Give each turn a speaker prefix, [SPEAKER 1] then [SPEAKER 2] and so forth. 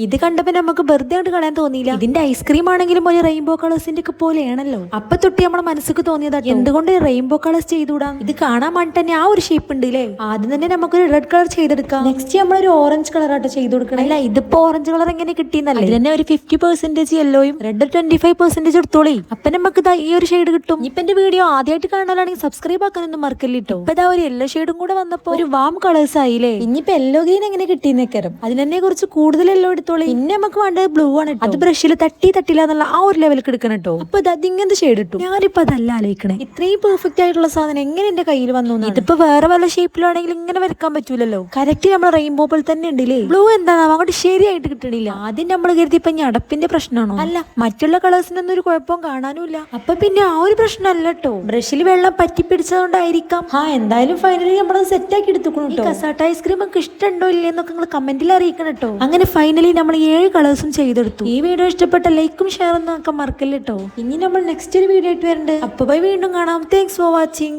[SPEAKER 1] ഇത് കണ്ടപ്പോ നമുക്ക് വെറുതെ കൊണ്ട് കളയാൻ തോന്നിയില്ല. ഇതിന്റെ ഐസ്ക്രീം ആണെങ്കിലും ഒരു റെയിൻബോ കളേഴ്സിന്റെ ഒക്കെ പോലെയാണല്ലോ. അപ്പൊ തൊട്ടി നമ്മളെ മനസ്സിക്ക് തോന്നിയതാ എന്തുകൊണ്ട് റെയിൻബോ കളേഴ്സ് ചെയ്തുകൂടാ. ഇത് കാണാൻ വേണ്ടി തന്നെ ആ ഒരു ഷേപ്പ് ഉണ്ട് അല്ലേ. ആദ്യം തന്നെ നമുക്കൊരു റെഡ് കളർ ചെയ്തെടുക്കാം. നെക്സ്റ്റ് നമ്മളൊരു ഓറഞ്ച് കളർ ആയിട്ട് ചെയ്ത് കൊടുക്കണം. അല്ല ഇതിപ്പോ ഓറഞ്ച് കളർ എങ്ങനെ കിട്ടിയെന്നല്ലേ. അതിൽ തന്നെ ഒരു 50% യെല്ലോയും റെഡ് 25% എടുത്തോളി. അപ്പൊ നമുക്ക് ഈ ഒരു ഷെയ്ഡ് കിട്ടും. ഇപ്പൊ എന്റെ വീഡിയോ ആദ്യമായിട്ട് കാണാനാണെങ്കിൽ സബ്സ്ക്രൈബ് ആക്കാനൊന്നും മറക്കല്ലിട്ടോ. ഇപ്പൊ ഒരു യെല്ലോ ഷെയ്ഡും കൂടെ വന്നപ്പോ ഒരു വാം കളേഴ്സ് ആയില്ലേ. ഇനിയിപ്പോ യെല്ലോ ഗ്രീൻ എങ്ങനെ കിട്ടിയെന്നേക്കാരം. അതിനെ കുറിച്ച് കൂടുതൽ യെല്ലോ എടുത്തോളി. പിന്നെ നമുക്ക് വേണ്ടത് ബ്ലൂ ആണ്. അത് ബ്രഷിൽ തട്ടില്ല എന്നുള്ള ആ ഒരു ലെവലിൽ എടുക്കണം കേട്ടോ. അപ്പൊ അത് ഇങ്ങനത്തെ ഷെയ്ഡ് ഇട്ടു. ഞാനിപ്പോ അതല്ല ആലോചിക്കണേ, ഇത്രയും പെർഫെക്റ്റ് ആയിട്ടുള്ള സാധനം എങ്ങനെ എന്റെ കയ്യിൽ വന്നു. ഇതിപ്പോ വേറെ വല്ല ഷേപ്പിലാണെങ്കിൽ ഇങ്ങനെ വരക്കാൻ പറ്റൂലല്ലോ. കറക്റ്റ് നമ്മൾ റെയിൻബോ പോലെ തന്നെ ഉണ്ടല്ലേ. ബ്ലൂ എന്താണ് അങ്ങോട്ട് ശരിയായിട്ട് കിട്ടണില്ല. ആദ്യം നമ്മൾ കരുതി ഇപ്പൊ അടപ്പിന്റെ പ്രശ്നമാണോ. അല്ല, മറ്റുള്ള കളേഴ്സിനൊന്നും ഒരു കുഴപ്പവും കാണാനുമില്ല. അപ്പൊ പിന്നെ ആ ഒരു പ്രശ്നമല്ല കേട്ടോ, ബ്രഷിൽ വെള്ളം പറ്റി പിടിച്ചതുകൊണ്ടായിരിക്കാം. എന്തായാലും ഫൈനലി നമ്മളത് സെറ്റ് ആക്കി എടുത്തുക്കണം. ഈ കസാട്ട ഐസ്ക്രീം ഒക്കെ ഇഷ്ടമുണ്ടോ ഇല്ലെന്നൊക്കെ നിങ്ങൾ കമന്റിൽ അറിയിക്കണം കേട്ടോ. അങ്ങനെ ഫൈനലി നമ്മൾ 7 കളേഴ്സും ചെയ്തെടുത്തു. ഈ വീഡിയോ ഇഷ്ടപ്പെട്ട ലൈക്കും ഷെയറും ഒക്കെ മറക്കല്ലോ. ഇനി നമ്മൾ നെക്സ്റ്റ് ഒരു വീഡിയോ ആയിട്ട് വരുന്നുണ്ട്. അപ്പൊ ബൈ, വീണ്ടും കാണാം. Thanks for watching.